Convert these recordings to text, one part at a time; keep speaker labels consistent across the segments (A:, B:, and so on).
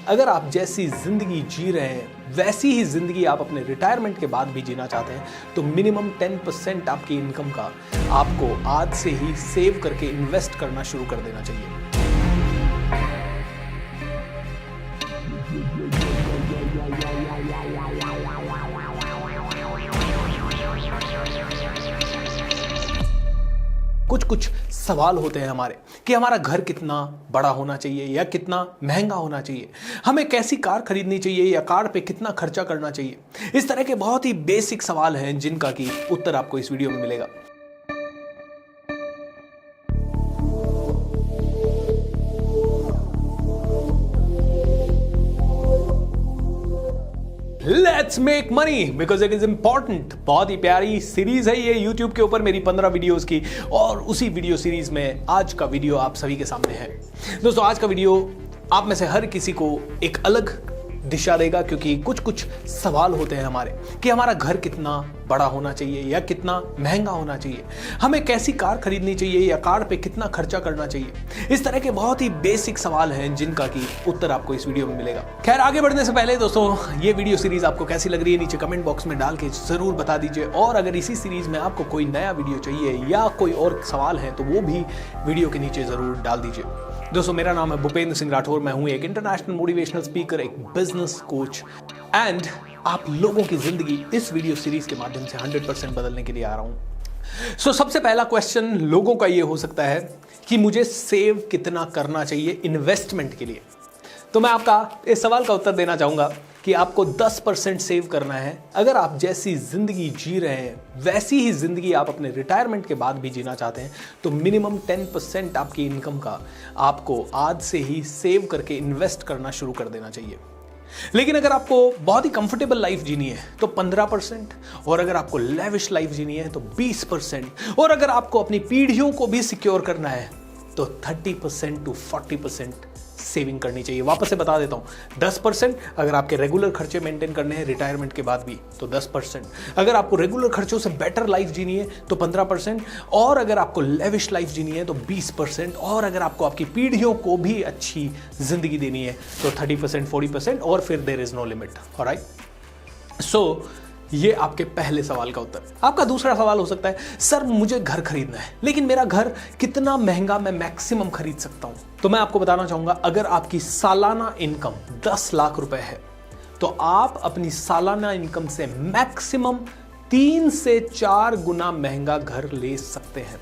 A: अगर आप जैसी जिंदगी जी रहे हैं वैसी ही जिंदगी आप अपने रिटायरमेंट के बाद भी जीना चाहते हैं तो मिनिमम 10% आपकी इनकम का आपको आज से ही सेव करके इन्वेस्ट करना शुरू कर देना चाहिए। कुछ सवाल होते हैं हमारे कि हमारा घर कितना बड़ा होना चाहिए या कितना महंगा होना चाहिए, हमें कैसी कार खरीदनी चाहिए या कार पे कितना खर्चा करना चाहिए। इस तरह के बहुत ही बेसिक सवाल हैं जिनका कि उत्तर आपको इस वीडियो में मिलेगा। Let's make money because it is important. बहुत ही प्यारी सीरीज है ये यूट्यूब के ऊपर मेरी 15 वीडियोस की, और उसी वीडियो सीरीज में आज का वीडियो आप सभी के सामने है। दोस्तों आज का वीडियो आप में से हर किसी को एक अलग दिशा देगा, क्योंकि कुछ सवाल होते हैं हमारे कि हमारा घर कितना बड़ा होना चाहिए या कितना महंगा होना चाहिए, हमें कैसी कार खरीदनी चाहिए या कार पे कितना खर्चा करना चाहिए। इस तरह के बहुत ही बेसिक सवाल हैं जिनका कि उत्तर आपको इस वीडियो में मिलेगा। खैर आगे बढ़ने से पहले दोस्तों ये वीडियो सीरीज आपको कैसी लग रही है नीचे कमेंट बॉक्स में डाल के जरूर बता दीजिए, और अगर इसी सीरीज में आपको कोई नया वीडियो चाहिए या कोई और सवाल है तो वो भी वीडियो के नीचे जरूर डाल दीजिए। दोस्तों मेरा नाम है भूपेंद्र सिंह राठौर, मैं हूं एक इंटरनेशनल मोटिवेशनल स्पीकर, एक बिजनेस कोच, एंड आप लोगों की जिंदगी इस वीडियो सीरीज के माध्यम से 100% बदलने के लिए आ रहा हूं। सबसे पहला क्वेश्चन लोगों का ये हो सकता है कि मुझे सेव कितना करना चाहिए इन्वेस्टमेंट के लिए। तो मैं आपका इस सवाल का उत्तर देना चाहूंगा कि आपको 10% सेव करना है। अगर आप जैसी जिंदगी जी रहे हैं वैसी ही जिंदगी आप अपने रिटायरमेंट के बाद भी जीना चाहते हैं तो मिनिमम 10% आपकी इनकम का आपको आज से ही सेव करके इन्वेस्ट करना शुरू कर देना चाहिए। लेकिन अगर आपको बहुत ही कंफर्टेबल लाइफ जीनी है तो 15%, और अगर आपको लेविश लाइफ जीनी है तो 20%, और अगर आपको अपनी पीढ़ियों को भी सिक्योर करना है तो 30% to 40% सेविंग करनी चाहिए। वापस से बता देता हूं, 10% अगर आपके रेगुलर खर्चे मेंटेन करने हैं रिटायरमेंट के बाद भी तो 10%, अगर आपको रेगुलर खर्चों से बेटर लाइफ जीनी है तो 15%, और अगर आपको लेविश लाइफ जीनी है तो 20%, और अगर आपको आपकी पीढ़ियों को भी अच्छी जिंदगी देनी है तो 30% 40%, और फिर there is no limit. Alright, so ये आपके पहले सवाल का उत्तर। आपका दूसरा सवाल हो सकता है, सर मुझे घर खरीदना है लेकिन मेरा घर कितना महंगा मैं मैक्सिमम खरीद सकता हूं। तो मैं आपको बताना चाहूंगा, अगर आपकी सालाना इनकम 10 लाख रुपए है तो आप अपनी सालाना इनकम से मैक्सिमम 3 से 4 गुना महंगा घर ले सकते हैं।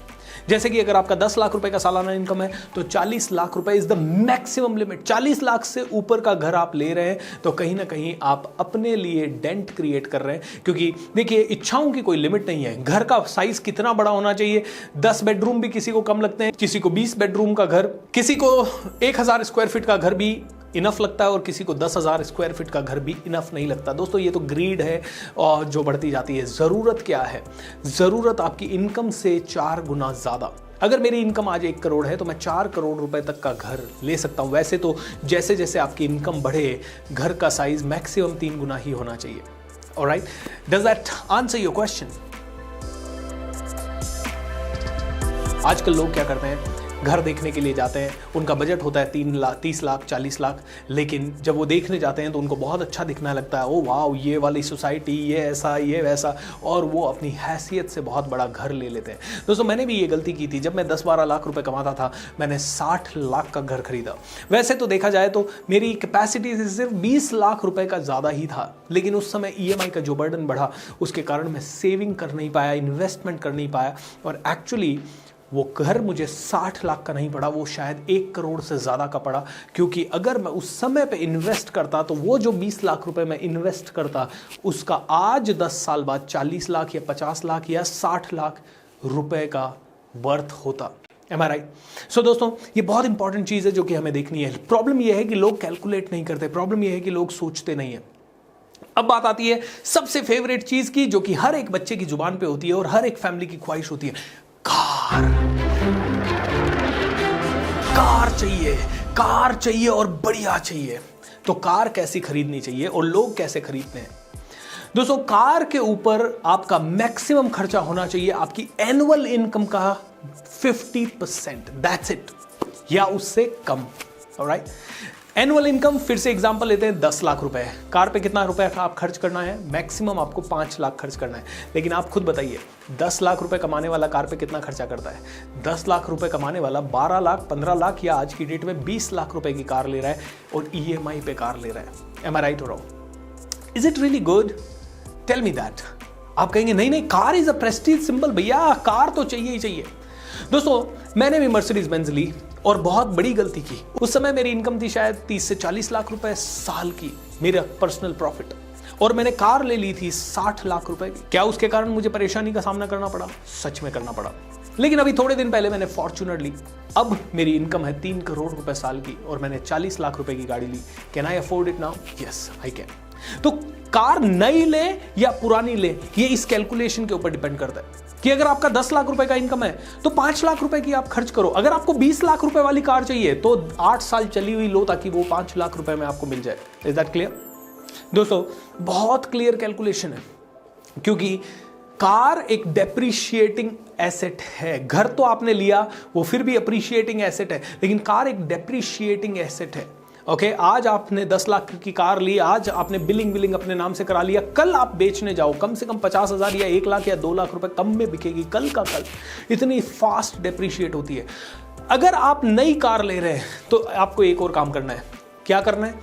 A: जैसे कि अगर आपका 10 लाख रुपए का सालाना इनकम है तो 40 लाख रुपए is the maximum limit. 40 lakh से ऊपर का घर आप ले रहे हैं तो कहीं ना कहीं आप अपने लिए डेंट क्रिएट कर रहे हैं, क्योंकि देखिए इच्छाओं की कोई लिमिट नहीं है। घर का साइज कितना बड़ा होना चाहिए, 10 बेडरूम भी किसी को कम लगते हैं, किसी को 20 बेडरूम का घर, किसी को 1000 स्क्वायर फीट का घर भी इनफ लगता है, और किसी को 10,000 स्क्वायर फीट का घर भी इनफ नहीं लगता। दोस्तों ये तो ग्रीड है और जो बढ़ती जाती है। ज़रूरत क्या है, ज़रूरत आपकी इनकम से 4 गुना ज़्यादा। अगर मेरी इनकम आज 1 करोड़ है तो मैं 4 करोड़ रुपए तक का घर ले सकता हूं। वैसे तो जैसे जैसे आपकी इनकम बढ़े घर का साइज मैक्सिमम 3 गुना ही होना चाहिए। Alright, does that answer your question? आजकल लोग क्या करते हैं, घर देखने के लिए जाते हैं, उनका बजट होता है 3 लाख 30 लाख 40 लाख, लेकिन जब वो देखने जाते हैं तो उनको बहुत अच्छा दिखने लगता है, ओ वाह ये वाली सोसाइटी, ये ऐसा ये वैसा, और वो अपनी हैसियत से बहुत बड़ा घर ले लेते हैं। दोस्तों मैंने भी ये गलती की थी। जब मैं 10-12 लाख रुपए कमाता था मैंने 60 लाख का घर खरीदा। वैसे तो देखा जाए तो मेरी कैपेसिटी से सिर्फ 20 लाख रुपए का ज़्यादा ही था, लेकिन उस समय EMI का जो बर्डन बढ़ा उसके कारण मैं सेविंग कर नहीं पाया, इन्वेस्टमेंट कर नहीं पाया, और एक्चुअली वो घर मुझे 60 लाख का नहीं पड़ा, वो शायद 1 करोड़ से ज़्यादा का पड़ा। क्योंकि अगर मैं उस समय पे इन्वेस्ट करता तो वो जो 20 लाख रुपए मैं इन्वेस्ट करता उसका आज 10 साल बाद 40 लाख या 50 लाख या 60 लाख रुपए का वर्थ होता। Am I right? सो दोस्तों ये बहुत इंपॉर्टेंट चीज़ है जो कि हमें देखनी है। प्रॉब्लम ये है कि लोग कैलकुलेट नहीं करते, प्रॉब्लम ये है कि लोग सोचते नहीं है। अब बात आती है सबसे फेवरेट चीज़ की, जो कि हर एक बच्चे की जुबान पे होती है और हर एक फैमिली की ख्वाहिश होती है, कार चाहिए और बढ़िया चाहिए। तो कार कैसी खरीदनी चाहिए और लोग कैसे खरीदते हैं? दोस्तों कार के ऊपर आपका मैक्सिमम खर्चा होना चाहिए आपकी एनुअल इनकम का 50%, दैट्स इट, या उससे कम। ऑलराइट, एनुअल इनकम फिर से एग्जांपल लेते हैं 10 लाख रुपए। कार पे कितना रुपए आप खर्च करना है? मैक्सिमम आपको 5 लाख खर्च करना है। लेकिन आप खुद बताइए 10 लाख रुपए कमाने वाला कार पे कितना खर्चा करता है? 10 लाख रुपए कमाने वाला 12 लाख 15 लाख या आज की डेट में 20 लाख रुपए की कार ले रहा है और EMI पे कार ले रहा है। एम आई राइट हो रहा हूं? Is it really good? Tell me that. आप कहेंगे नहीं car is a prestige symbol, भैया कार तो चाहिए ही चाहिए। दोस्तों मैंने भी मर्सिडीज बेंज ली और बहुत बड़ी गलती की। उस समय मेरी इनकम थी शायद 30 से 40 लाख रुपए साल की, मेरा पर्सनल प्रॉफिट, और मैंने कार ले ली थी 60 लाख रुपए की। क्या उसके कारण मुझे परेशानी का सामना करना पड़ा? सच में करना पड़ा। लेकिन अभी थोड़े दिन पहले मैंने फॉर्च्यूनर ली। अब मेरी इनकम है 3 करोड़ रुपए साल की और मैंने 40 लाख रुपए की गाड़ी ली। Can I afford it now? Yes I can. तो कार नई ले या पुरानी ले, ये इस कैलकुलेशन के ऊपर डिपेंड करता है कि अगर आपका 10 लाख रुपए का इनकम है तो 5 लाख रुपए की आप खर्च करो। अगर आपको 20 लाख रुपए वाली कार चाहिए तो 8 साल चली हुई लो ताकि वो 5 लाख रुपए में आपको मिल जाए। Is that clear? दोस्तों बहुत क्लियर कैलकुलेशन है, क्योंकि कार एक डेप्रिशिएटिंग एसेट है। घर तो आपने लिया वो फिर भी अप्रिशिएटिंग एसेट है, लेकिन कार एक डेप्रिशिएटिंग एसेट है। ओके आज आपने 10 लाख की कार ली, आज आपने बिलिंग अपने नाम से करा लिया, कल आप बेचने जाओ कम से कम 50,000 या 1 लाख या 2 लाख रुपए कम में बिकेगी कल का कल। इतनी फास्ट डेप्रिशिएट होती है। अगर आप नई कार ले रहे हैं तो आपको एक और काम करना है। क्या करना है?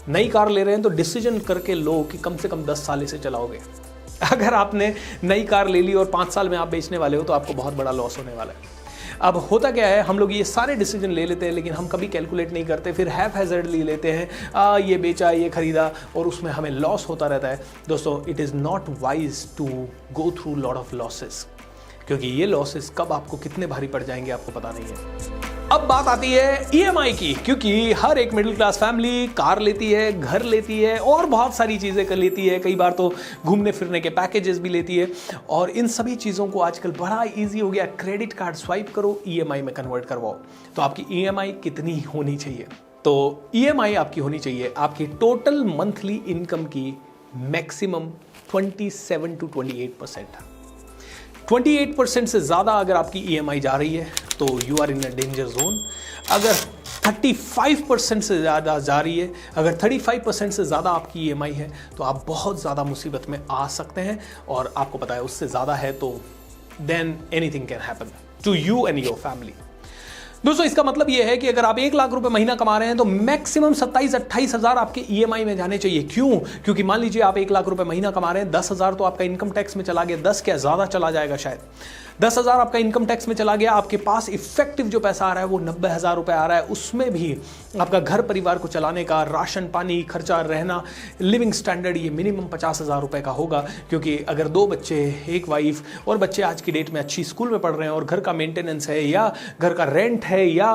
A: नई कार ले रहे हैं तो डिसीजन करके लो कि कम से कम 10 साल इसे चलाओगे। अगर आपने नई कार ले ली और 5 साल में आप बेचने वाले हो तो आपको बहुत बड़ा लॉस होने वाला है। अब होता क्या है, हम लोग ये सारे डिसीजन ले लेते हैं लेकिन हम कभी कैलकुलेट नहीं करते, फिर हैज़ार्डली लेते हैं, ये बेचा ये खरीदा और उसमें हमें लॉस होता रहता है। दोस्तों it is not wise to go through lot of losses, क्योंकि ये लॉसेस कब आपको कितने भारी पड़ जाएंगे आपको पता नहीं है। अब बात आती है EMI की, क्योंकि हर एक मिडिल क्लास फैमिली कार लेती है, घर लेती है और बहुत सारी चीज़ें कर लेती है। कई बार तो घूमने फिरने के पैकेजेस भी लेती है और इन सभी चीज़ों को आजकल बड़ा इजी हो गया। क्रेडिट कार्ड स्वाइप करो, EMI में कन्वर्ट करवाओ। तो आपकी EMI कितनी होनी चाहिए? तो EMI आपकी होनी चाहिए आपकी टोटल मंथली इनकम की मैक्सिमम 27 to 28%। 28% से ज़्यादा अगर आपकी EMI जा रही है तो you are in a danger zone. अगर 35% से ज़्यादा जा रही है, अगर 35% से ज़्यादा आपकी EMI है तो आप बहुत ज़्यादा मुसीबत में आ सकते हैं। और आपको पता है उससे ज़्यादा है तो then anything can happen to you and your family. दोस्तों इसका मतलब यह है कि अगर आप 1 लाख रुपए महीना कमा रहे हैं तो मैक्सिमम 27-28 हज़ार आपके EMI में जाने चाहिए। क्यों? क्योंकि मान लीजिए आप 1 लाख रुपए महीना कमा रहे हैं, 10,000 तो आपका इनकम टैक्स में चला गया, 10 क्या ज़्यादा चला जाएगा शायद। 10,000 आपका इनकम टैक्स में चला गया, आपके पास इफेक्टिव जो पैसा आ रहा है वो 90,000 रुपए आ रहा है। उसमें भी आपका घर परिवार को चलाने का राशन पानी खर्चा, रहना, लिविंग स्टैंडर्ड ये मिनिमम 50,000 रुपए का होगा। क्योंकि अगर 2 बच्चे, 1 वाइफ और बच्चे आज की डेट में अच्छी स्कूल में पढ़ रहे हैं और घर का मेंटेनेंस है या घर का रेंट है या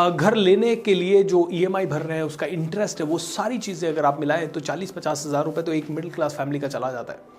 A: घर लेने के लिए जो EMI भर रहे हैं उसका इंटरेस्ट है, वो सारी चीज़ें अगर आप मिलाएं तो 40-50 हज़ार रुपए तो एक मिडिल क्लास फैमिली का चला जाता है।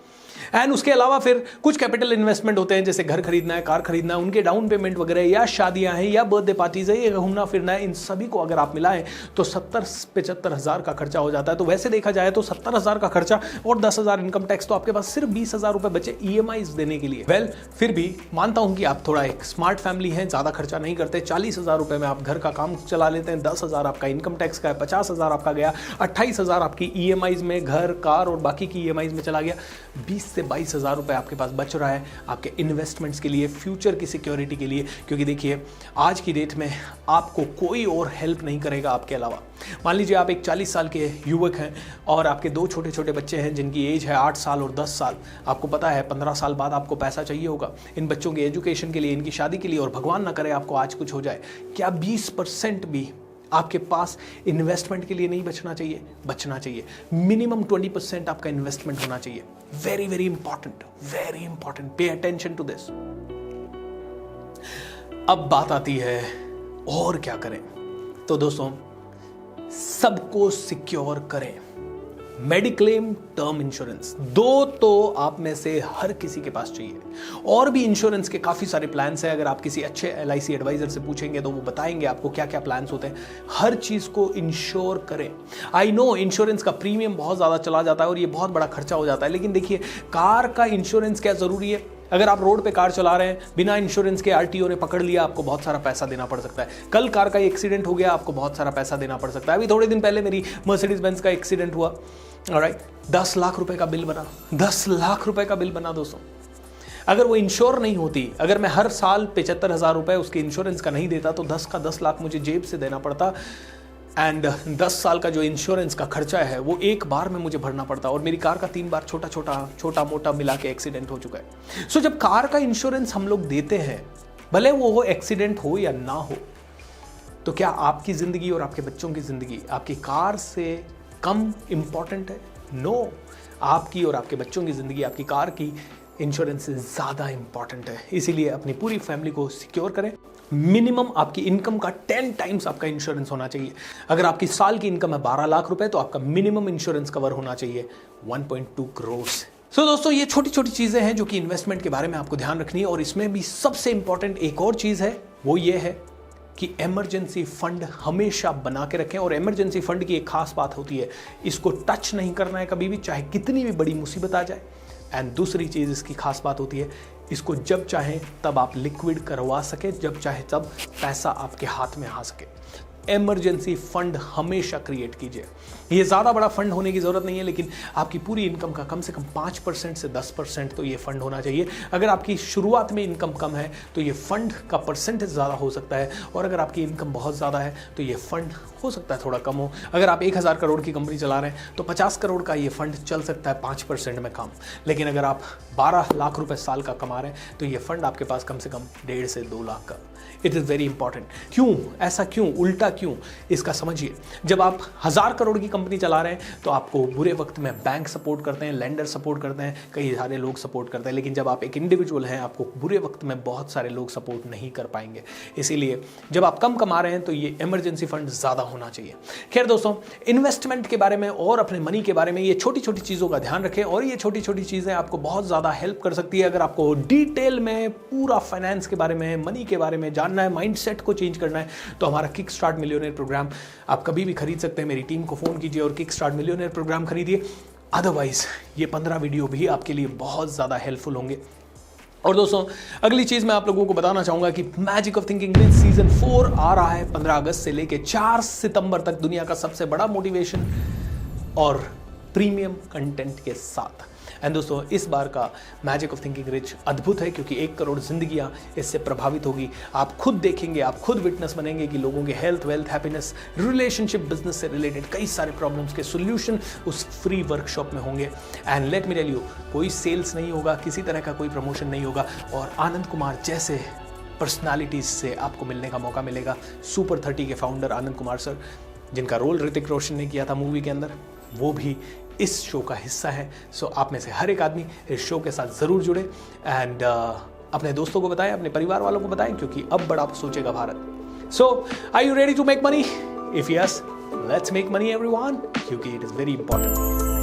A: एंड उसके अलावा फिर कुछ कैपिटल इन्वेस्टमेंट होते हैं, जैसे घर खरीदना है, कार खरीदना है, उनके डाउन पेमेंट वगैरह, या शादियां हैं या बर्थडे पार्टीज है, या घूमना फिरना है। इन सभी को अगर आप मिलाएं तो 70-75 हज़ार का खर्चा हो जाता है। तो वैसे देखा जाए तो 70 हज़ार का खर्चा और 10,000 इनकम टैक्स, तो आपके पास सिर्फ 20,000 रुपए बचे EMIs देने के लिए। वेल फिर भी मानता हूं कि आप थोड़ा एक स्मार्ट फैमिली हैं, ज़्यादा खर्चा नहीं करते। 40,000 रुपए में आप घर का काम चला लेते हैं, 10,000 आपका इनकम टैक्स का है, 50,000 आपका गया, 28,000 आपकी EMIs में घर, कार और बाकी की EMIs में चला गया। 20 से 22,000 रुपए आपके पास बच रहा है आपके इन्वेस्टमेंट्स के लिए, फ्यूचर की सिक्योरिटी के लिए। क्योंकि देखिए आज की डेट में आपको कोई और हेल्प नहीं करेगा आपके अलावा। मान लीजिए आप एक 40 साल के युवक हैं और आपके 2 छोटे छोटे बच्चे हैं जिनकी एज है 8 साल और 10 साल। आपको पता है 15 साल बाद आपको पैसा चाहिए होगा इन बच्चों के एजुकेशन के लिए, इनकी शादी के लिए, और भगवान ना करे आपको आज कुछ हो जाए। क्या 20% भी आपके पास इन्वेस्टमेंट के लिए नहीं बचना चाहिए? बचना चाहिए। मिनिमम 20% आपका इन्वेस्टमेंट होना चाहिए। Very very important, very important. Pay attention to this. अब बात आती है और क्या करें। तो दोस्तों सबको सिक्योर करें। मेडिक्लेम, टर्म इंश्योरेंस, 2 तो आप में से हर किसी के पास चाहिए। और भी इंश्योरेंस के काफ़ी सारे प्लान्स हैं। अगर आप किसी अच्छे LIC एडवाइजर से पूछेंगे तो वो बताएंगे आपको क्या क्या प्लान्स होते हैं। हर चीज़ को इंश्योर करें। आई नो इंश्योरेंस का प्रीमियम बहुत ज़्यादा चला जाता है और ये बहुत बड़ा खर्चा हो जाता है, लेकिन देखिए कार का इंश्योरेंस क्या ज़रूरी है? अगर आप रोड पे कार चला रहे हैं, बिना इंश्योरेंस के आरटीओ ने पकड़ लिया, आपको बहुत सारा पैसा देना पड़ सकता है। कल कार का एक्सीडेंट हो गया, आपको बहुत सारा पैसा देना पड़ सकता है। अभी थोड़े दिन पहले मेरी मर्सिडीज बेंज का एक्सीडेंट हुआ, ऑलराइट, 10 लाख रुपए का बिल बना, 10 लाख रुपए का बिल बना दोस्तों। अगर वो इंश्योर नहीं होती, अगर मैं हर साल 75,000 रुपए उसके इंश्योरेंस का नहीं देता, तो 10 का 10 लाख मुझे जेब से देना पड़ता, एंड 10 साल का जो इंश्योरेंस का खर्चा है वो एक बार में मुझे भरना पड़ता। और मेरी कार का 3 बार छोटा मोटा मिला के एक्सीडेंट हो चुका है। सो जब कार का इंश्योरेंस हम लोग देते हैं, भले वो एक्सीडेंट हो या ना हो, तो क्या आपकी जिंदगी और आपके बच्चों की जिंदगी आपकी कार से कम इंपॉर्टेंट है? नो, आपकी और आपके बच्चों की जिंदगी आपकी कार की इंश्योरेंस से ज़्यादा इंपॉर्टेंट है। इसीलिए अपनी पूरी फैमिली को सिक्योर करें। मिनिमम आपकी इनकम का 10 टाइम्स आपका इंश्योरेंस होना चाहिए। अगर आपकी साल की इनकम है 12 लाख रुपए, तो आपका मिनिमम इंश्योरेंस कवर होना चाहिए 1.2 करोड़। सो दोस्तों, ये छोटी छोटी चीजें हैं जो कि इन्वेस्टमेंट के बारे में आपको ध्यान रखनी है। और इसमें भी सबसे इंपॉर्टेंट एक और चीज है, वो ये है कि इमरजेंसी फंड हमेशा बना के रखें। और इमरजेंसी फंड की एक खास बात होती है, इसको टच नहीं करना है कभी भी, चाहे कितनी भी बड़ी मुसीबत आ जाए। एंड दूसरी चीज़ इसकी खास बात होती है, इसको जब चाहे तब आप लिक्विड करवा सके, जब चाहे तब पैसा आपके हाथ में आ सके। इमरजेंसी फंड हमेशा क्रिएट कीजिए। ये ज़्यादा बड़ा फंड होने की ज़रूरत नहीं है, लेकिन आपकी पूरी इनकम का कम से कम 5% से 10% तो ये फंड होना चाहिए। अगर आपकी शुरुआत में इनकम कम है तो ये फंड का परसेंटेज ज़्यादा हो सकता है, और अगर आपकी इनकम बहुत ज़्यादा है तो ये फंड हो सकता है थोड़ा कम हो। अगर आप 1000 करोड़ की कंपनी चला रहे हैं तो 50 करोड़ का ये फंड चल सकता है 5% में कम। लेकिन अगर आप 12 लाख रुपए साल का कमा रहे हैं तो ये फंड आपके पास कम से कम 1.5 से 2 लाख का। It is very important. क्यों ऐसा, क्यों उल्टा क्यों, इसका समझिए। जब आप 1000 करोड़ की कंपनी चला रहे हैं तो आपको बुरे वक्त में बैंक सपोर्ट करते हैं, लेंडर सपोर्ट करते हैं, कई सारे लोग सपोर्ट करते हैं। लेकिन जब आप एक इंडिविजुअल हैं, आपको बुरे वक्त में बहुत सारे लोग सपोर्ट नहीं कर पाएंगे। इसीलिए जब आप कम कमा रहे हैं तो ये इमरजेंसी फंड ज़्यादा होना चाहिए। खैर दोस्तों, इन्वेस्टमेंट के बारे में और अपने मनी के बारे में ये छोटी छोटी चीज़ों का ध्यान रखें, और ये छोटी छोटी चीज़ें आपको बहुत ज़्यादा हेल्प कर सकती है। अगर आपको डिटेल में पूरा फाइनेंस के बारे में, मनी के बारे में जानना है, माइंडसेट को चेंज करना है, तो हमारा किक स्टार्ट मिलियनेयर प्रोग्राम आप कभी भी खरीद सकते हैं। मेरी टीम को फ़ोन कीजिए और किक स्टार्ट मिलियनेयर प्रोग्राम खरीदिए। अदरवाइज ये 15 वीडियो भी आपके लिए बहुत ज़्यादा हेल्पफुल होंगे। और दोस्तों, अगली चीज़ मैं आप लोगों को बताना चाहूँगा कि magic of thinking rich season 4 आ रहा है 15 अगस्त से लेकर 4 सितंबर तक, दुनिया का सबसे बड़ा मोटिवेशन और प्रीमियम कंटेंट के साथ। एंड दोस्तों, इस बार का मैजिक ऑफ थिंकिंग रिच अद्भुत है, क्योंकि 1 करोड़ जिंदगियां इससे प्रभावित होगी। आप खुद देखेंगे, आप खुद विटनेस बनेंगे कि लोगों के health, wealth, happiness, relationship, business से रिलेटेड कई सारे प्रॉब्लम्स के सोल्यूशन उस फ्री वर्कशॉप में होंगे। And let me tell you, कोई सेल्स नहीं होगा, किसी तरह का कोई प्रमोशन नहीं होगा, और आनंद कुमार जैसे पर्सनालिटीज से आपको मिलने का मौका मिलेगा। सुपर 30 के फाउंडर आनंद कुमार सर, जिनका रोल ऋतिक रोशन ने किया था मूवी के अंदर, वो भी इस शो का हिस्सा है। सो आप में से हर एक आदमी इस शो के साथ ज़रूर जुड़े, एंड अपने दोस्तों को बताएं, अपने परिवार वालों को बताएं, क्योंकि अब बड़ा सोचेगा Bharat. So are you ready to make money? If yes, let's make money everyone, क्योंकि इट इज़ वेरी इंपॉर्टेंट।